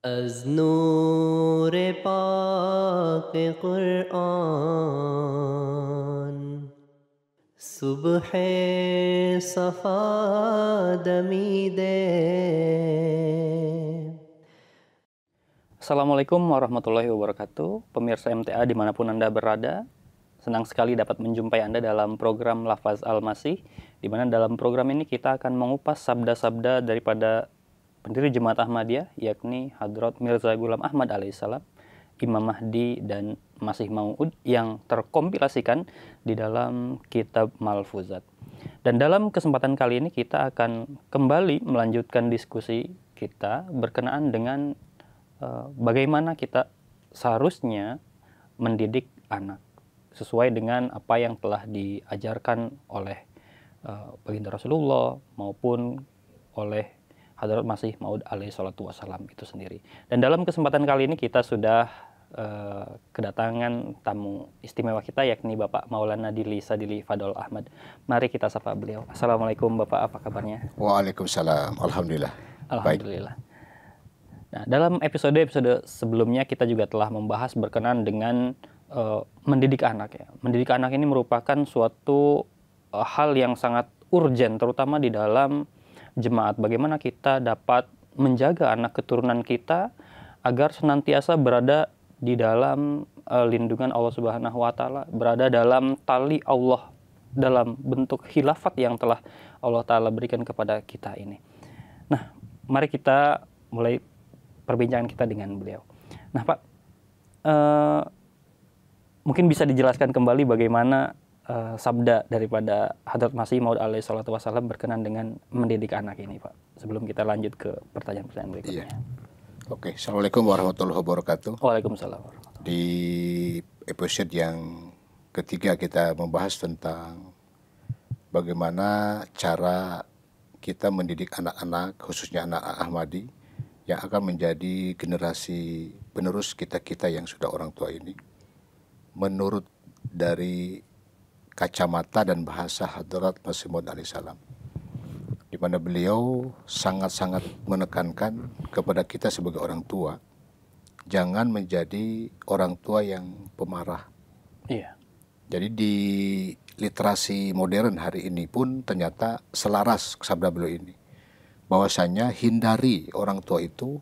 از نور پاک قرآن صبح صفا دمیده. Assalamualaikum warahmatullahi wabarakatuh. Pemirsa MTA dimanapun Anda berada, senang sekali dapat menjumpai Anda dalam program Lafaz Al-Masih, di mana dalam program ini kita akan mengupas sabda-sabda daripada pendiri Jemaat Ahmadiyah, yakni Hadrat Mirza Ghulam Ahmad alaihissalam, Imam Mahdi dan Masih Maud, yang terkompilasikan di dalam kitab Malfuzat. Dan dalam kesempatan kali ini kita akan kembali melanjutkan diskusi kita berkenaan dengan bagaimana kita seharusnya mendidik anak sesuai dengan apa yang telah diajarkan oleh baginda Rasulullah maupun oleh Hadrat Masih Maud alaihi salatu wassalam itu sendiri. Dan dalam kesempatan kali ini kita sudah kedatangan tamu istimewa kita, yakni Bapak Maulana Dili Sadili Fadol Ahmad. Mari kita sapa beliau. Assalamualaikum Bapak, apa kabarnya? Waalaikumsalam. Alhamdulillah. Alhamdulillah. Nah, dalam episode-episode sebelumnya kita juga telah membahas berkenaan dengan mendidik anak ya. Mendidik anak ini merupakan suatu hal yang sangat urgen, terutama di dalam jemaat. Bagaimana kita dapat menjaga anak keturunan kita agar senantiasa berada di dalam lindungan Allah Subhanahu wa taala, berada dalam tali Allah dalam bentuk khilafat yang telah Allah taala berikan kepada kita ini. Nah, mari kita mulai perbincangan kita dengan beliau. Nah Pak, mungkin bisa dijelaskan kembali bagaimana sabda daripada Hadrat Masih Maud alaihi salatu wassalam berkenaan dengan mendidik anak ini Pak, sebelum kita lanjut ke pertanyaan-pertanyaan berikutnya. Iya. Oke, Assalamualaikum warahmatullahi wabarakatuh. Waalaikumsalam warahmatullahi wabarakatuh. Di episode yang ketiga kita membahas tentang bagaimana cara kita mendidik anak-anak, khususnya anak Ahmadi, yang akan menjadi generasi penerus kita-kita yang sudah orang tua ini. Menurut dari kacamata dan bahasa Hadrat Masih Maud alaihissalam, di mana beliau sangat-sangat menekankan kepada kita sebagai orang tua, jangan menjadi orang tua yang pemarah. Iya. Jadi di literasi modern hari ini pun ternyata selaras sabda beliau ini, bahwasanya hindari orang tua itu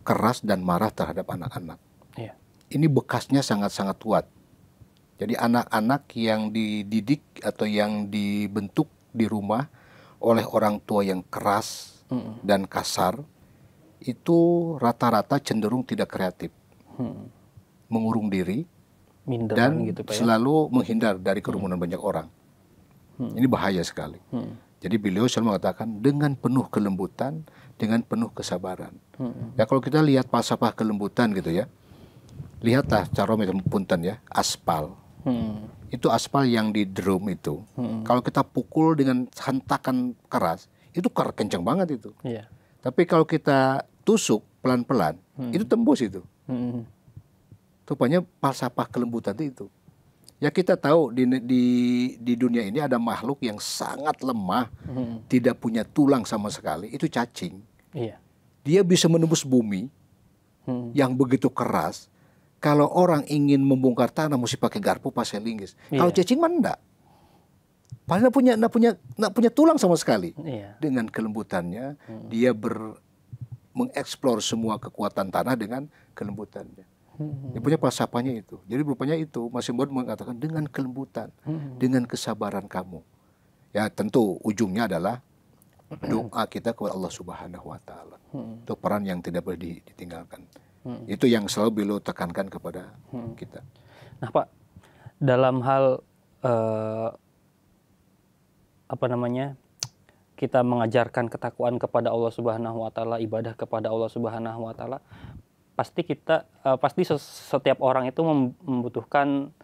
keras dan marah terhadap anak-anak. Iya. Ini bekasnya sangat-sangat kuat. Jadi anak-anak yang dididik atau yang dibentuk di rumah oleh orang tua yang keras dan kasar, itu rata-rata cenderung tidak kreatif, mengurung diri, dan gitu, Pak, ya? selalu menghindar dari kerumunan banyak orang. Ini bahaya sekali. Jadi beliau selalu mengatakan dengan penuh kelembutan, dengan penuh kesabaran. Ya kalau kita lihat falsafah kelembutan gitu ya, lihatlah cara punten ya, aspal. Itu aspal yang di drum itu, kalau kita pukul dengan hentakan keras, itu kencang banget itu. Iya. Tapi kalau kita tusuk pelan-pelan, itu tembus itu. Rupanya falsafah kelembutan itu. Ya kita tahu di dunia ini ada makhluk yang sangat lemah, tidak punya tulang sama sekali, itu cacing. Iya. Dia bisa menembus bumi yang begitu keras. Kalau orang ingin membongkar tanah mesti pakai garpu, pakai linggis. Kalau cacing mah enggak. Padahal enggak punya tulang sama sekali. Iya. Dengan kelembutannya dia mengeksplor semua kekuatan tanah dengan kelembutannya. Dia punya falsafahnya itu. Jadi rupanya itu Masih Maud mengatakan dengan kelembutan, dengan kesabaran kamu. Ya tentu ujungnya adalah doa kita kepada Allah Subhanahu wa taala. Itu peran yang tidak boleh ditinggalkan. Itu yang selalu beliau tekankan kepada kita. Nah Pak, dalam hal kita mengajarkan ketakwaan kepada Allah Subhanahu wa taala, ibadah kepada Allah Subhanahu wa taala, pasti setiap orang itu membutuhkan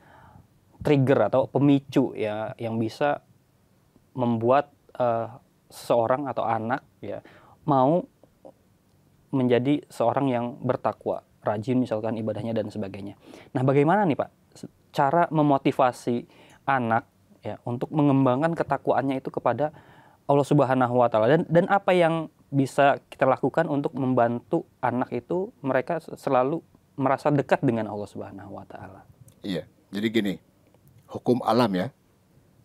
trigger atau pemicu ya yang bisa membuat seseorang atau anak ya mau menjadi seorang yang bertakwa, rajin misalkan ibadahnya dan sebagainya. Nah, bagaimana nih Pak cara memotivasi anak ya untuk mengembangkan ketakwaannya itu kepada Allah Subhanahu wa taala, dan apa yang bisa kita lakukan untuk membantu anak itu mereka selalu merasa dekat dengan Allah Subhanahu wa taala? Iya. Jadi gini, hukum alam ya.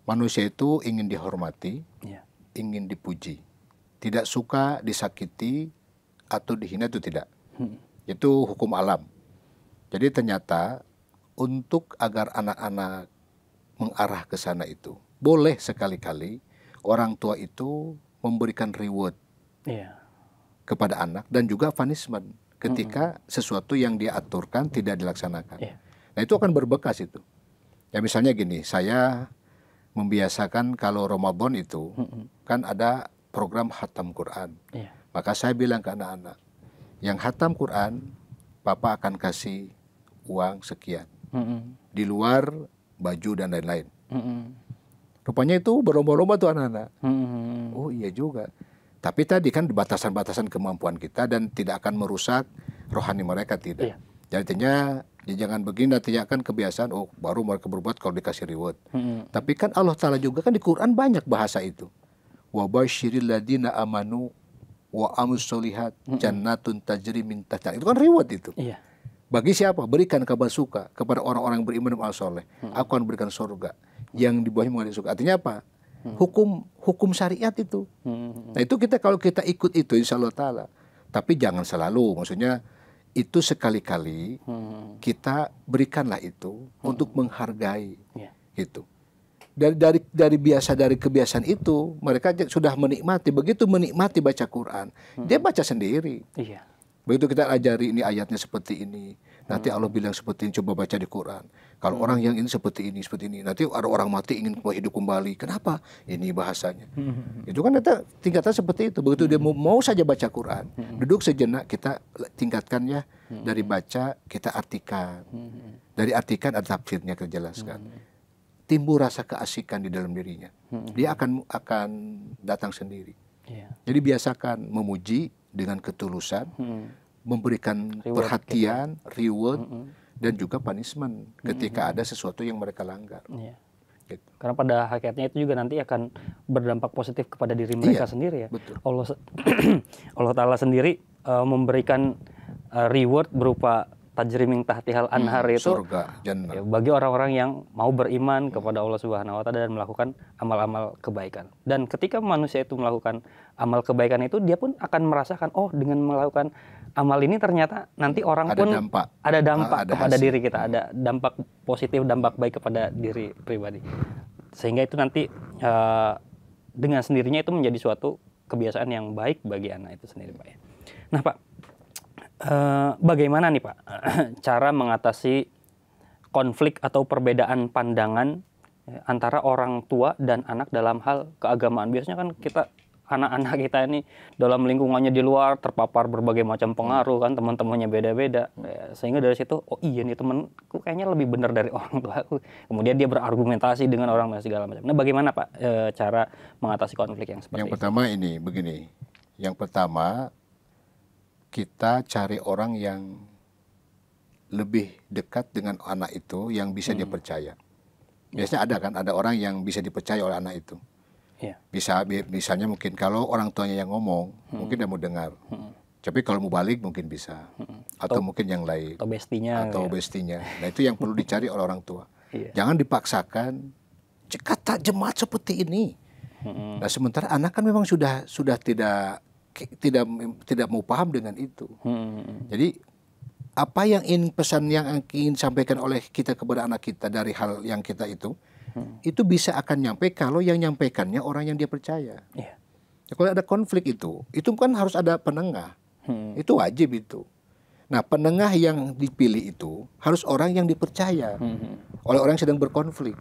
Manusia itu ingin dihormati, Iya. ingin dipuji. Tidak suka disakiti atau dihina, itu tidak. Itu hukum alam. Jadi ternyata untuk agar anak-anak mengarah ke sana itu, boleh sekali-kali orang tua itu memberikan reward Iya. kepada anak dan juga punishment ketika sesuatu yang dia aturkan tidak dilaksanakan. Iya. Nah, itu akan berbekas itu. Ya misalnya gini, saya membiasakan kalau Ramadan itu kan ada program khatam Quran. Iya. Maka saya bilang ke anak-anak, yang khatam Quran, Papa akan kasih uang sekian. Di luar baju dan lain-lain. Rupanya itu berlomba-lomba tuh anak-anak. Oh iya juga. Tapi tadi kan batasan-batasan kemampuan kita dan tidak akan merusak rohani mereka, tidak. Iya. Jadi artinya ya jangan begini, nantinya kan kebiasaan, oh baru mereka berbuat kalau dikasih reward. Tapi kan Allah Ta'ala juga kan di Quran banyak bahasa itu. Wa basyiril ladina amanu wa amus solihat jannatun tajri min tahtiha. Itu kan reward itu. Iya. Bagi siapa? Berikan kabar suka kepada orang-orang yang beriman dan amal soleh. Aku akan berikan surga yang di bawahnya mengalir surga. Artinya apa? Hukum syariat itu. Nah itu kalau kita ikut itu insya Allah Ta'ala. Tapi jangan selalu, maksudnya itu sekali-kali kita berikanlah itu untuk menghargai gitu. Dari kebiasaan itu mereka sudah menikmati. Begitu menikmati baca Quran, dia baca sendiri. Iya. Begitu kita ajari ini ayatnya seperti ini, nanti Allah bilang seperti ini, coba baca di Quran. Kalau orang yang ini seperti ini, nanti ada orang mati ingin hidup kembali. Kenapa? Ini bahasanya. Itu kan tingkatan seperti itu. Begitu dia mau saja baca Quran, duduk sejenak, kita tingkatkannya dari baca, kita artikan. Dari artikan ada tafsirnya, kita jelaskan. Timbul rasa keasikan di dalam dirinya. Dia akan datang sendiri. Iya. Jadi biasakan memuji dengan ketulusan, memberikan Reward perhatian, reward, dan juga punishment ketika ada sesuatu yang mereka langgar. Iya. Gitu. Karena pada hakikatnya itu juga nanti akan berdampak positif kepada diri mereka sendiri ya. Betul. Allah Ta'ala sendiri memberikan reward berupa tajri min tahtihal anhar itu Surga, jannah. ya, bagi orang-orang yang mau beriman kepada Allah Subhanahu wa taala dan melakukan amal-amal kebaikan. Dan ketika manusia itu melakukan amal kebaikan itu, dia pun akan merasakan, oh dengan melakukan amal ini ternyata nanti orang Ada pun dampak. ada dampak Ada kepada hasil. diri kita, ada dampak positif, dampak baik kepada diri pribadi. Sehingga itu nanti dengan sendirinya itu menjadi suatu kebiasaan yang baik bagi anak itu sendiri, Pak ya. Nah, Pak, bagaimana nih Pak cara mengatasi konflik atau perbedaan pandangan antara orang tua dan anak dalam hal keagamaan? Biasanya kan anak-anak kita ini dalam lingkungannya di luar terpapar berbagai macam pengaruh kan, teman-temannya beda-beda, sehingga dari situ oh iya nih temanku kayaknya lebih benar dari orang tuaku, kemudian dia berargumentasi dengan orang tua segala macam. Nah bagaimana Pak cara mengatasi konflik yang seperti Yang itu? pertama ini begini, yang pertama kita cari orang yang lebih dekat dengan anak itu yang bisa dia percaya. Biasanya ada orang yang bisa dipercaya oleh anak itu. Iya. Misalnya mungkin kalau orang tuanya yang ngomong, mungkin dia mau dengar. Tapi kalau mau balik mungkin bisa. Atau mungkin yang lain. Atau bestinya. Atau bestinya. Nah itu yang perlu dicari oleh orang tua. Iya. Jangan dipaksakan. Kata jemaat seperti ini. Nah sementara anak kan memang sudah tidak mau paham dengan itu. Jadi apa yang pesan yang ingin sampaikan oleh kita kepada anak kita dari hal yang kita itu bisa akan nyampe kalau yang nyampaikannya orang yang dia percaya. Iya. Kalau ada konflik itu kan harus ada penengah. Itu wajib itu. Nah penengah yang dipilih itu harus orang yang dipercaya oleh orang yang sedang berkonflik,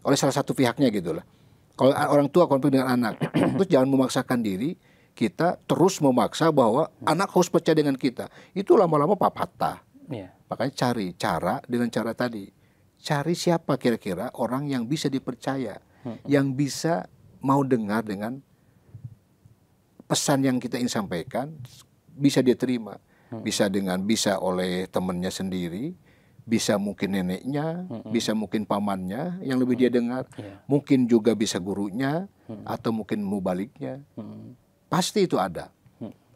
oleh salah satu pihaknya gitulah. Kalau orang tua konflik dengan anak, terus jangan memaksakan diri. Kita terus memaksa bahwa anak harus percaya dengan kita. Itu lama-lama patah. Iya. Makanya cari cara dengan cara tadi. Cari siapa kira-kira orang yang bisa dipercaya. Yang bisa mau dengar dengan pesan yang kita ingin sampaikan. Bisa dia terima. Bisa oleh temannya sendiri. Bisa mungkin neneknya. Bisa mungkin pamannya yang lebih dia dengar. Mungkin juga bisa gurunya. Atau mungkin mubaliknya. Pasti itu ada.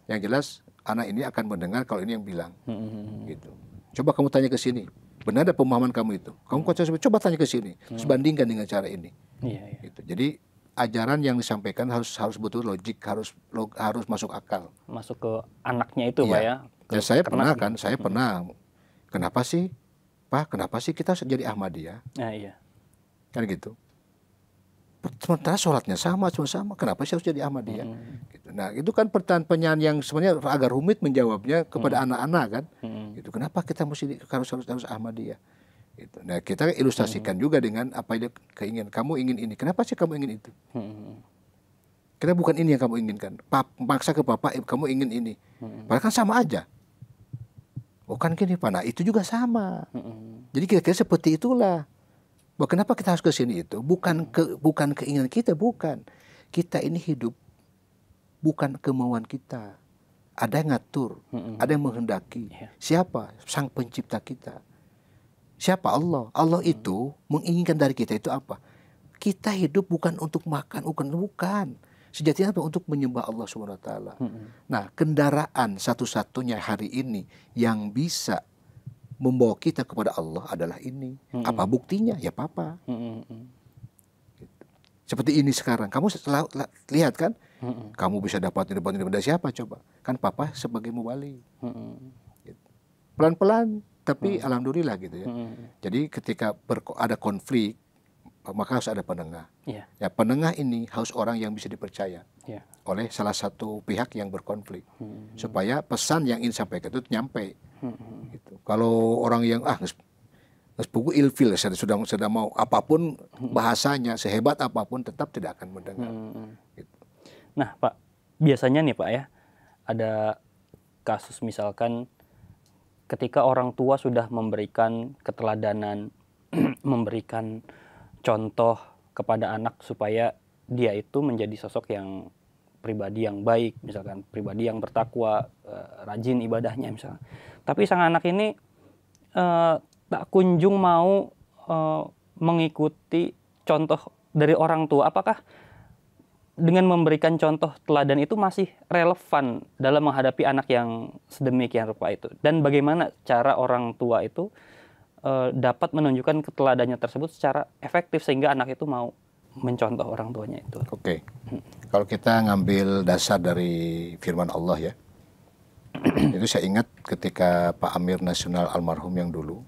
Yang jelas anak ini akan mendengar kalau ini yang bilang. Gitu. Coba kamu tanya ke sini. Benar ada pemahaman kamu itu? Kamu coba tanya ke sini. Terus bandingkan dengan cara ini. Gitu. Jadi ajaran yang disampaikan harus betul logik, harus masuk akal. Masuk ke anaknya itu, Pak ya. Dan saya pernah. Kenapa sih, Pak? Kenapa sih kita harus jadi Ahmadiyah? Iya. Kan gitu. Sementara sholatnya sama. Kenapa sih harus jadi Ahmadiyah? Gitu. Nah, itu kan pertanyaan yang sebenarnya agak rumit menjawabnya kepada anak-anak kan. Gitu. Kenapa kita harus Ahmadiyah? Gitu. Nah, kita ilustrasikan juga dengan apa yang keinginan. Kamu ingin ini. Kenapa sih kamu ingin itu? Karena bukan ini yang kamu inginkan. Maksa ke papa, kamu ingin ini. Padahal kan sama aja. Bukan gini, Pak. Nah, itu juga sama. Jadi kira-kira seperti itulah. Bahwa kenapa kita harus ke sini itu? Bukan keinginan kita, bukan. Kita ini hidup bukan kemauan kita. Ada yang ngatur, ada yang menghendaki. Siapa? Sang pencipta kita. Siapa? Allah. Allah itu menginginkan dari kita itu apa? Kita hidup bukan untuk makan, bukan. Sejatinya apa? Untuk menyembah Allah SWT. Nah, kendaraan satu-satunya hari ini yang bisa membawa kita kepada Allah adalah ini. Apa buktinya? Ya Papa. Gitu. Seperti ini sekarang. Kamu lihat kan? Kamu bisa dapat dari siapa coba? Kan Papa sebagai mubali. Gitu. Pelan-pelan, tapi alhamdulillah gitu ya. Jadi ketika ada konflik, maka harus ada penengah. Ya, penengah ini harus orang yang bisa dipercaya oleh salah satu pihak yang berkonflik, supaya pesan yang ingin disampaikan itu nyampe. Gitu. Kalau orang yang ngespugu ilfil sudah mau apapun bahasanya sehebat apapun tetap tidak akan mendengar. Gitu. Nah, Pak, biasanya nih Pak ya, ada kasus misalkan ketika orang tua sudah memberikan keteladanan, memberikan contoh kepada anak supaya dia itu menjadi sosok yang pribadi yang baik, misalkan pribadi yang bertakwa, rajin ibadahnya misalkan. Tapi sang anak ini tak kunjung mau mengikuti contoh dari orang tua. Apakah dengan memberikan contoh teladan itu masih relevan dalam menghadapi anak yang sedemikian rupa itu? Dan bagaimana cara orang tua itu dapat menunjukkan keteladannya tersebut secara efektif sehingga anak itu mau mencontoh orang tuanya itu? Oke. Kalau kita ngambil dasar dari firman Allah ya, itu saya ingat ketika Pak Amir Nasional almarhum yang dulu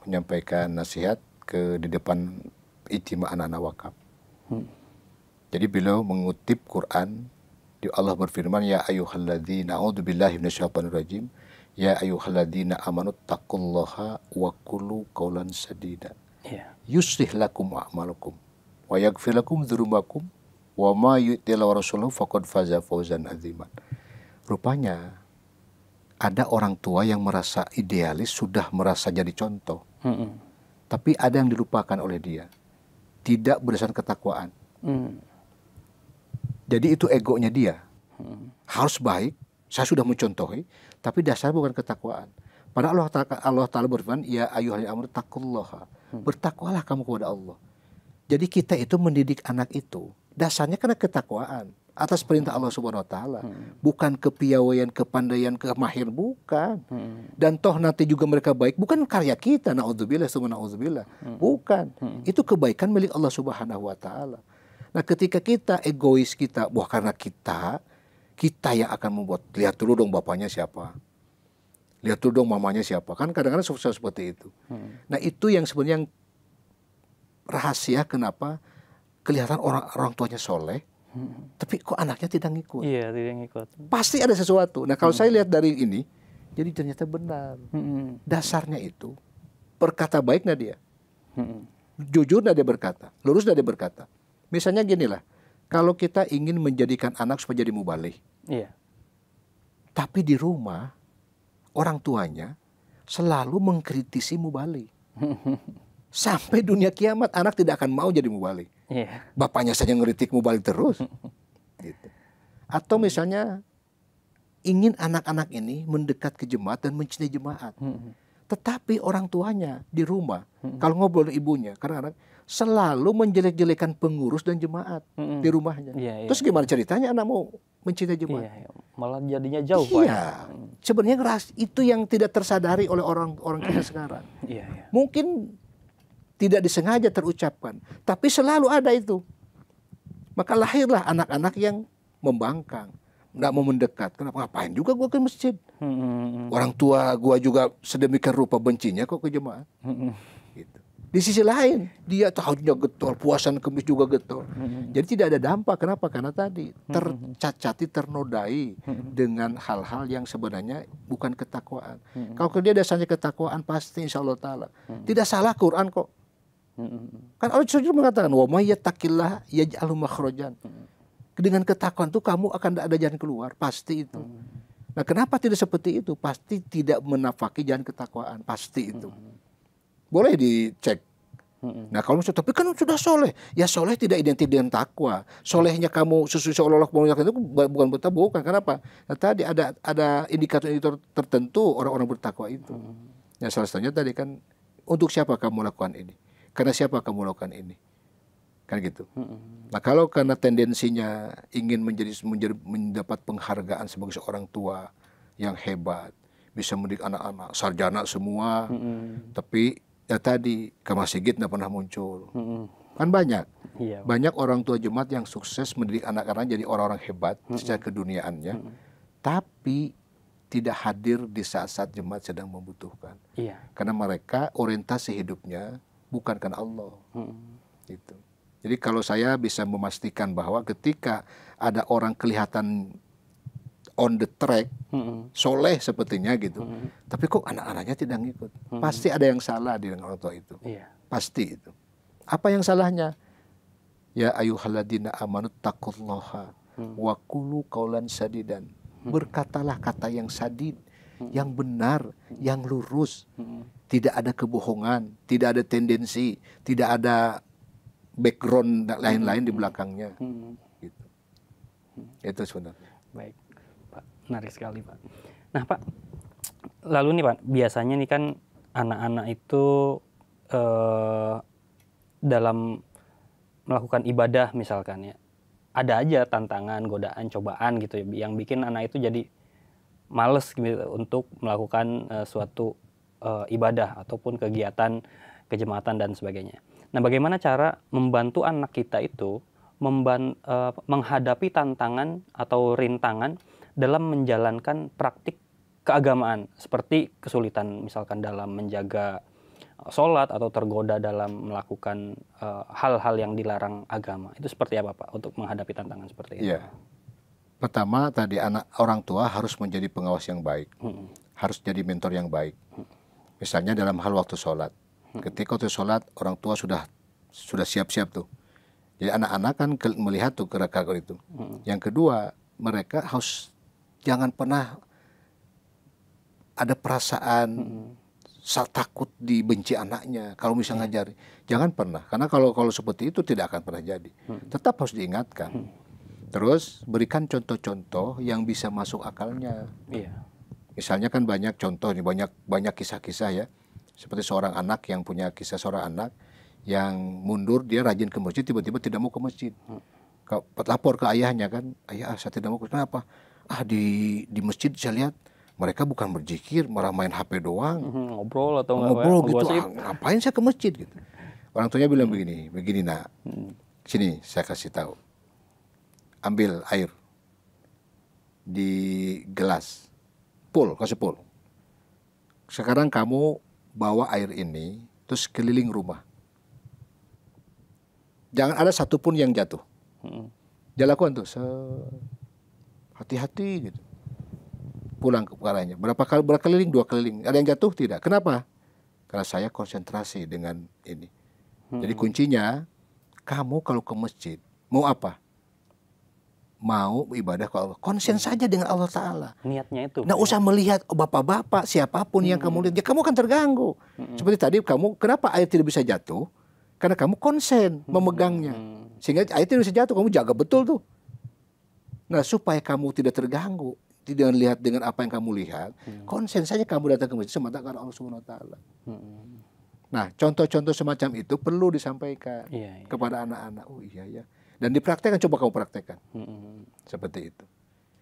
menyampaikan nasihat di depan ijtima anak-anak wakaf. Jadi beliau mengutip Quran, Allah berfirman, ya ayyuhalladzina a'udzubillahi minasyaitonirrajim, ya ayyuhalladzina amanu taqullaha wa qulu qawlan sadida. Yuslih lakum a'malakum wa yaghfir lakum dzunubakum wa ma yuti'illah wa rasulahu faqad faza fawzan aziman. Rupanya ada orang tua yang merasa idealis, sudah merasa jadi contoh. Tapi ada yang dilupakan oleh dia. Tidak berdasarkan ketakwaan. Jadi itu egonya dia. Harus baik, saya sudah mencontohi, tapi dasar bukan ketakwaan. Padahal Allah Ta'ala berfirman, ya ayyuhalladzina amanu taqullaha. Bertakwalah kamu kepada Allah. Jadi kita itu mendidik anak itu dasarnya karena ketakwaan atas perintah Allah Subhanahu wa taala. Bukan kepiawaian, kepandaian, kemahiran, bukan. Dan toh nanti juga mereka baik, bukan karya kita, naudzubillah summa naudzubillah. Bukan. Itu kebaikan milik Allah Subhanahu wa taala. Nah, ketika kita egois, wah karena kita yang akan membuat, lihat dulu dong bapaknya siapa. Lihat dulu dong mamanya siapa. Kan kadang-kadang seperti itu. Nah, itu yang sebenarnya rahasia kenapa kelihatan orang tuanya soleh, tapi kok anaknya tidak ngikut. Iya, tidak ngikut. Pasti ada sesuatu. Nah, kalau saya lihat dari ini, jadi ternyata benar. Dasarnya itu, berkata baik nggak dia? Jujur nggak dia berkata? Lurus nggak dia berkata? Misalnya ginilah, kalau kita ingin menjadikan anak supaya jadi mubaligh, tapi di rumah orang tuanya selalu mengkritisi mubaligh. Sampai dunia kiamat anak tidak akan mau jadi mubaligh. Bapaknya saja ngeritik mubaligh terus. Gitu. Atau misalnya ingin anak-anak ini mendekat ke jemaat dan mencintai jemaat. Tetapi orang tuanya di rumah, kalau ngobrol dengan ibunya, kadang-kadang selalu menjelek-jelekan pengurus dan jemaat di rumahnya. Iya, iya. Terus gimana ceritanya anak mau mencintai jemaat? Iya, iya. Malah jadinya jauh Pak. Iya, sebenarnya itu yang tidak tersadari oleh orang kita sekarang. Iya, iya. Mungkin tidak disengaja terucapkan, tapi selalu ada itu. Maka lahirlah anak-anak yang membangkang, nggak mau mendekat. Kenapa? Ngapain juga gua ke masjid? Orang tua gua juga sedemikian rupa bencinya kok ke jemaat. Gitu. Di sisi lain, dia tahajudnya getol, puasan kemis juga getol. Jadi tidak ada dampak. Kenapa? Karena tadi tercacati, ternodai dengan hal-hal yang sebenarnya bukan ketakwaan. Kalau dia dasarnya ketakwaan, pasti insya Allah Ta'ala. Tidak salah Quran kok. Kan Allah sudah mengatakan, wa may yattaqillah yaj'alhu makhrajan. Dengan ketakwaan itu kamu akan ada jalan keluar, pasti itu. Nah, kenapa tidak seperti itu? Pasti tidak menafaki jalan ketakwaan, pasti itu. Boleh dicek. Nah, kalau misalnya, tapi kan sudah soleh. Ya soleh tidak identik dengan takwa. Solehnya kamu seolah-olah itu bukan betul, bukan. Kenapa? Nah, tadi ada indikator-indikator tertentu orang-orang bertakwa itu. Nah, salah satunya tadi kan, untuk siapa kamu lakukan ini? Karena siapa kamu lakukan ini? Kan gitu. Nah, kalau karena tendensinya ingin mendapat penghargaan sebagai seorang tua yang hebat, bisa mendidik anak-anak, sarjana semua, tapi ya tadi ke masjid nggak pernah muncul. Kan banyak. Iya. Banyak orang tua jemaat yang sukses mendidik anak-anak jadi orang-orang hebat secara keduniaannya, tapi tidak hadir di saat-saat jemaat sedang membutuhkan. Iya. Karena mereka orientasi hidupnya bukan karena Allah. Gitu. Jadi kalau saya bisa memastikan bahwa ketika ada orang kelihatan on the track, soleh sepertinya gitu, tapi kok anak-anaknya tidak ngikut, pasti ada yang salah di orang tua itu. Iya. Pasti itu. Apa yang salahnya? Ya ayyuhalladzina amanu taqullaha wa qulu qaulan sadidan. Berkatalah kata yang sadid, yang benar, yang lurus. Tidak ada kebohongan, tidak ada tendensi, tidak ada background lain-lain di belakangnya. Gitu. Itu sebenarnya. Baik, Pak. Menarik sekali, Pak. Nah, Pak, lalu nih Pak, biasanya nih kan anak-anak itu dalam melakukan ibadah misalkan ya, ada aja tantangan, godaan, cobaan gitu ya, yang bikin anak itu jadi males gitu untuk melakukan suatu ibadah ataupun kegiatan kejemaatan dan sebagainya. Nah, bagaimana cara membantu anak kita itu menghadapi tantangan atau rintangan dalam menjalankan praktik keagamaan, seperti kesulitan misalkan dalam menjaga sholat atau tergoda dalam melakukan hal-hal yang dilarang agama. Itu seperti apa Pak untuk menghadapi tantangan seperti itu? Iya. Pertama tadi orang tua harus menjadi pengawas yang baik, harus jadi mentor yang baik. Misalnya dalam hal waktu sholat, ketika waktu sholat orang tua sudah siap-siap tuh. Jadi anak-anak kan melihat tuh gerak-gerak itu. Yang kedua, mereka harus jangan pernah ada perasaan takut dibenci anaknya kalau misalnya ngajari. Jangan pernah, karena kalau seperti itu tidak akan pernah jadi. Tetap harus diingatkan. Terus berikan contoh-contoh yang bisa masuk akalnya. Iya. Misalnya kan banyak contoh nih, banyak kisah-kisah ya. Seperti seorang anak yang punya kisah seorang anak yang mundur, dia rajin ke masjid, tiba-tiba tidak mau ke masjid. Lapor ke ayahnya kan, ayah saya tidak mau. Kenapa? Di masjid saya lihat mereka bukan berzikir, malah main HP doang. Ngobrol atau ngobrol gitu, ngapain saya ke masjid gitu. Orang tuanya bilang begini nak, sini saya kasih tahu. Ambil air di gelas, kasih pul. Sekarang kamu bawa air ini, terus keliling rumah. Jangan ada satupun yang jatuh. Dia lakukan tuh, hati-hati gitu. Pulang ke arahnya. Berapa keliling? 2 keliling. Ada yang jatuh? Tidak. Kenapa? Karena saya konsentrasi dengan ini. Jadi kuncinya, kamu kalau ke masjid, mau apa? Mau ibadah ke Allah. Konsen saja dengan Allah Ta'ala. Niatnya itu. Nggak usah melihat bapak-bapak, siapapun yang kamu lihat. Ya kamu akan terganggu. Seperti tadi kenapa air tidak bisa jatuh? Karena kamu konsen memegangnya. Sehingga air tidak bisa jatuh, kamu jaga betul tuh. Nah, supaya kamu tidak terganggu, tidak lihat dengan apa yang kamu lihat, konsen saja kamu datang ke masjid semata karena Allah Subhanahu wa taala. Nah, contoh-contoh semacam itu perlu disampaikan Iya, iya. kepada anak-anak. Oh iya ya. Dan dipraktekkan, coba kamu praktekkan. Seperti itu.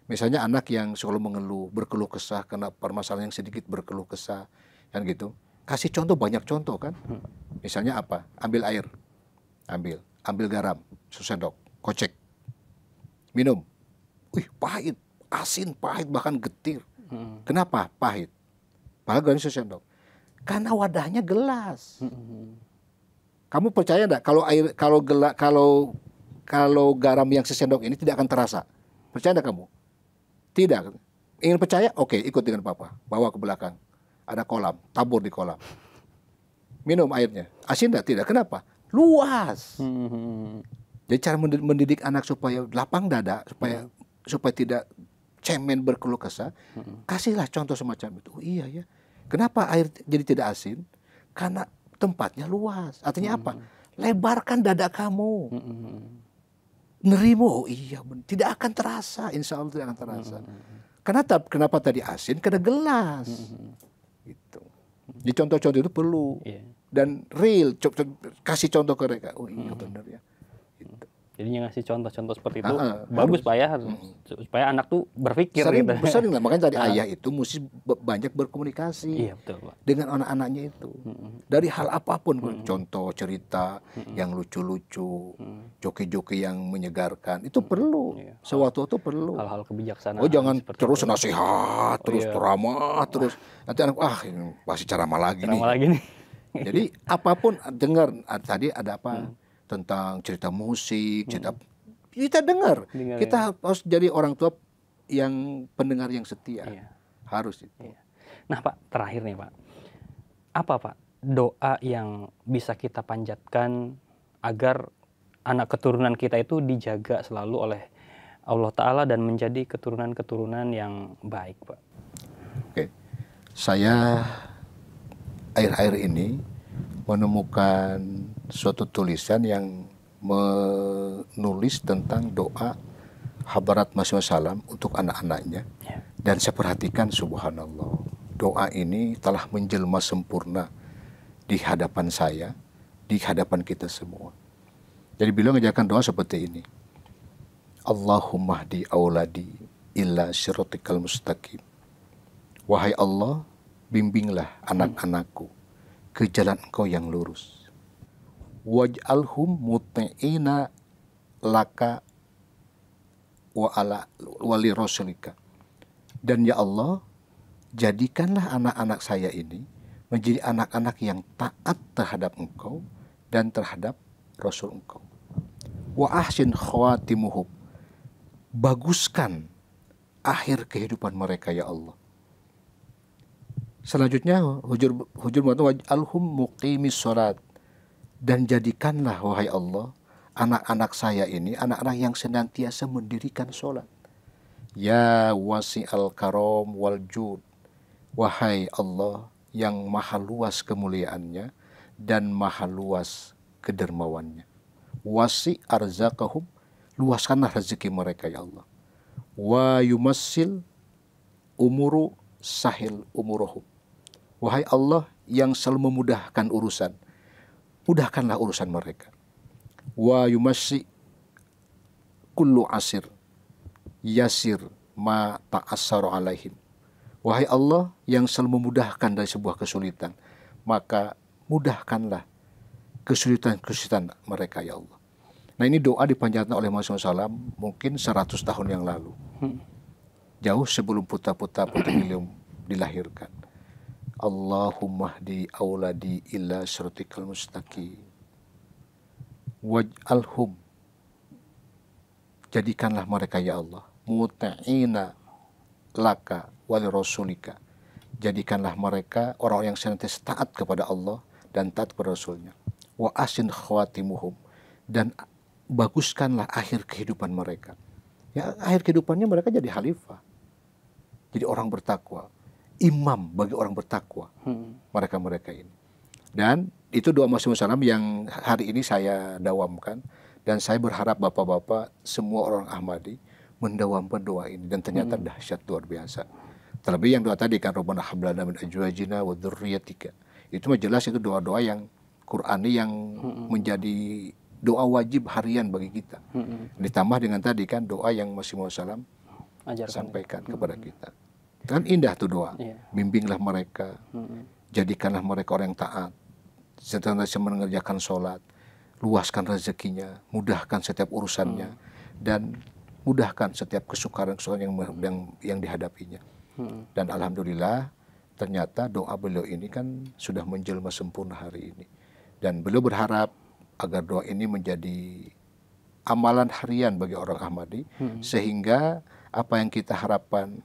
Misalnya anak yang selalu mengeluh, berkeluh kesah karena permasalahan yang sedikit berkeluh kesah, kan gitu. Kasih contoh, banyak contoh kan. Misalnya apa? Ambil air. Ambil garam, sesendok, kocek. Minum. Wih, pahit, asin, pahit, bahkan getir. Kenapa pahit? Padahal garam sesendok. Karena wadahnya gelas. Kamu percaya enggak kalau garam yang sesendok ini tidak akan terasa? Percaya enggak kamu? Tidak. Ingin percaya? Oke, ikut dengan papa. Bawa ke belakang. Ada kolam, tabur di kolam. Minum airnya. Asin enggak? Tidak. Kenapa? Luas. Jadi cara mendidik anak supaya lapang dada, supaya tidak cemen berkeluh kesah, kasihlah contoh semacam itu. Oh, iya ya. Kenapa air jadi tidak asin? Karena tempatnya luas. Artinya apa? Lebarkan dada kamu. Nerimo, oh iya, tidak akan terasa. Insya Allah tidak akan terasa. Kenapa tadi asin? Karena gelas. Gitu. Jadi contoh-contoh itu perlu. Dan real, kasih contoh ke mereka. Oh iya benar ya. Gitu. Jadi ngasih contoh-contoh seperti itu bagus Pak ya, supaya anak tuh berpikir sering, gitu. Sering lah, makanya tadi ayah itu mesti banyak berkomunikasi betul, Pak. dengan anak-anaknya itu. Dari hal apapun, contoh cerita yang lucu-lucu, joki-joki yang menyegarkan, itu perlu. Sewaktu-waktu perlu. Hal-hal kebijaksanaan. Oh jangan terus itu. Nasihat, terus ceramah, terus nanti anak ini pasti ceramah lagi nih. Jadi apapun dengar, tadi ada apa? Tentang cerita musik, kita dengar. Kita harus jadi orang tua yang pendengar yang setia. Harus itu. Nah Pak, terakhir nih Pak. Apa Pak doa yang bisa kita panjatkan agar anak keturunan kita itu dijaga selalu oleh Allah Ta'ala dan menjadi keturunan-keturunan yang baik Pak? Oke. Saya akhir-akhir ini menemukan suatu tulisan yang menulis tentang doa Habarat Masih Salam untuk anak-anaknya. Dan saya perhatikan, subhanallah, doa ini telah menjelma sempurna di hadapan saya, di hadapan kita semua. Jadi beliau mengajarkan doa seperti ini. Allahumma hdi auladi illa siratikal mustaqim. Wahai Allah, bimbinglah anak-anakku ke jalan Engkau yang lurus. Waj'alhum muti'ina laka wa ala wali rasulika. Dan ya Allah, jadikanlah anak-anak saya ini menjadi anak-anak yang taat terhadap Engkau dan terhadap Rasul Engkau. Wa ahsin khawatimuhum. Baguskan akhir kehidupan mereka ya Allah. Selanjutnya hujur mengatakan waj'alhum muqimis sholat, dan jadikanlah wahai Allah anak-anak saya ini anak-anak yang senantiasa mendirikan sholat. Ya wasi'al karom wal jud, wahai Allah yang maha luas kemuliaannya dan maha luas kedermawannya. Wasi arzakahum, luaskanlah rezeki mereka ya Allah. Wa yumassil umuru sahil umurohum, wahai Allah yang selalu memudahkan urusan, mudahkanlah urusan mereka. Wa yumassi kullu asir yasir ma ta'assaru alaihim, wahai Allah yang selalu memudahkan dari sebuah kesulitan, maka mudahkanlah kesulitan-kesulitan mereka ya Allah. Nah ini doa dipanjatkan oleh Muhammad SAW mungkin 100 tahun yang lalu, jauh sebelum putra-putra beliau dilahirkan. Allahumma hdi auladi illa siratikal mustaqim. Waj'alhum, jadikanlah mereka ya Allah muti'ina laka wali rasulika, jadikanlah mereka orang yang senantiasa taat kepada Allah dan taat kepada Rasulnya. Wa asin khawatimuhum, dan baguskanlah akhir kehidupan mereka. Ya akhir kehidupannya mereka jadi khalifah, jadi orang bertakwa, imam bagi orang bertakwa, mereka-mereka ini. Dan itu doa Muhammad SAW yang hari ini saya dawamkan, dan saya berharap bapak-bapak semua orang Ahmadi mendawamkan doa ini, dan ternyata dahsyat luar biasa. Terlebih yang doa tadi kan, Rabbana hab lana min azwajina wa dzurriyyatika Itu mah jelas itu doa-doa yang Qur'ani yang menjadi doa wajib harian bagi kita. Ditambah dengan tadi kan doa yang Masih Maud Salam sampaikan kepada kita. Kan indah tuh doa. Bimbinglah mereka, jadikanlah mereka orang yang taat, senantiasa mengerjakan sholat, luaskan rezekinya, mudahkan setiap urusannya, dan mudahkan setiap kesukaran yang dihadapinya. Dan alhamdulillah ternyata doa beliau ini kan sudah menjelma sempurna hari ini. Dan beliau berharap agar doa ini menjadi amalan harian bagi orang Ahmadi, sehingga apa yang kita harapkan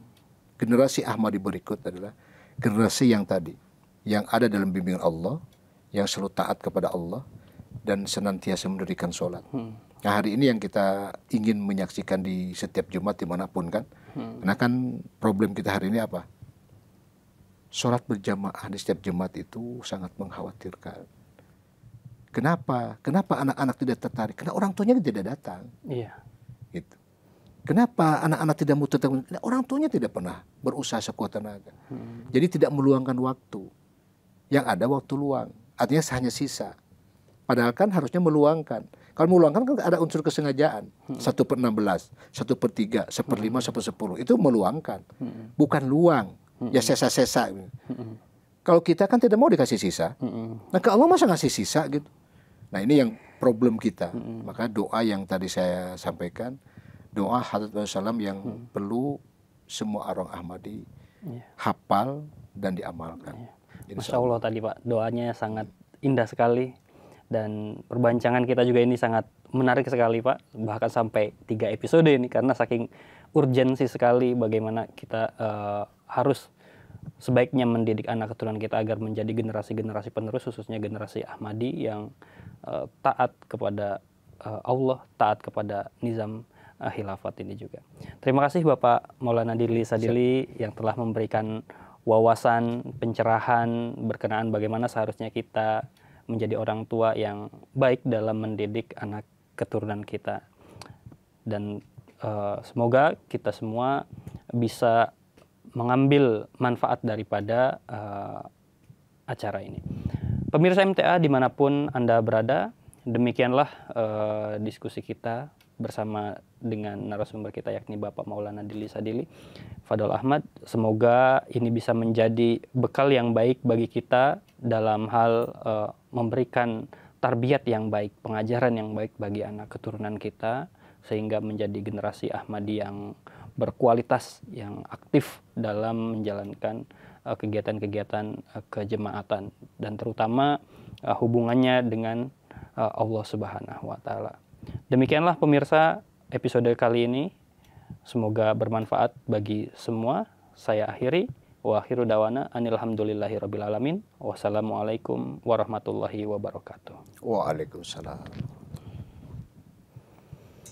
generasi Ahmadi berikut adalah generasi yang tadi, yang ada dalam bimbingan Allah, yang selalu taat kepada Allah, dan senantiasa mendirikan sholat. Nah, hari ini yang kita ingin menyaksikan di setiap Jumat dimanapun kan. Karena kan problem kita hari ini apa? Sholat berjamaah di setiap Jumat itu sangat mengkhawatirkan. Kenapa? Kenapa anak-anak tidak tertarik? Karena orang tuanya tidak datang. Iya. Gitu. Kenapa anak-anak tidak mau tetap? Orang tuanya tidak pernah berusaha sekuat tenaga. Jadi tidak meluangkan waktu. Yang ada waktu luang. Artinya hanya sisa. Padahal kan harusnya meluangkan. Kalau meluangkan kan ada unsur kesengajaan. 1/16, 1/3, 1/5, 1/10. Itu meluangkan. Bukan luang. Ya sesa-sesa. Kalau kita kan tidak mau dikasih sisa. Nah ke Allah masa ngasih sisa gitu. Nah ini yang problem kita. Maka doa yang tadi saya sampaikan, doa Hadrat Rasulullah SAW yang perlu semua orang Ahmadi hafal dan diamalkan. Masya Allah tadi Pak, doanya sangat indah sekali. Dan perbincangan kita juga ini sangat menarik sekali Pak. Bahkan sampai 3 episode ini, karena saking urgensi sekali bagaimana kita harus sebaiknya mendidik anak keturunan kita agar menjadi generasi-generasi penerus, khususnya generasi Ahmadi yang taat kepada Allah, taat kepada nizam khilafat ini juga. Terima kasih Bapak Maulana Adili Sadili yang telah memberikan wawasan, pencerahan berkenaan bagaimana seharusnya kita menjadi orang tua yang baik dalam mendidik anak keturunan kita. Dan semoga kita semua bisa mengambil manfaat daripada acara ini. Pemirsa MTA dimanapun Anda berada, demikianlah diskusi kita bersama dengan narasumber kita yakni Bapak Maulana Adili Sadili, Fadl Ahmad. Semoga ini bisa menjadi bekal yang baik bagi kita dalam hal memberikan tarbiyat yang baik, pengajaran yang baik bagi anak keturunan kita, sehingga menjadi generasi Ahmadi yang berkualitas, yang aktif dalam menjalankan kegiatan-kegiatan kejemaatan dan terutama hubungannya dengan Allah Subhanahu wa taala. Demikianlah pemirsa episode kali ini. Semoga bermanfaat bagi semua. Saya akhiri. Wa akhiru dawana anilhamdulillahirabbil alamin. Wassalamualaikum warahmatullahi wabarakatuh. Waalaikumsalam.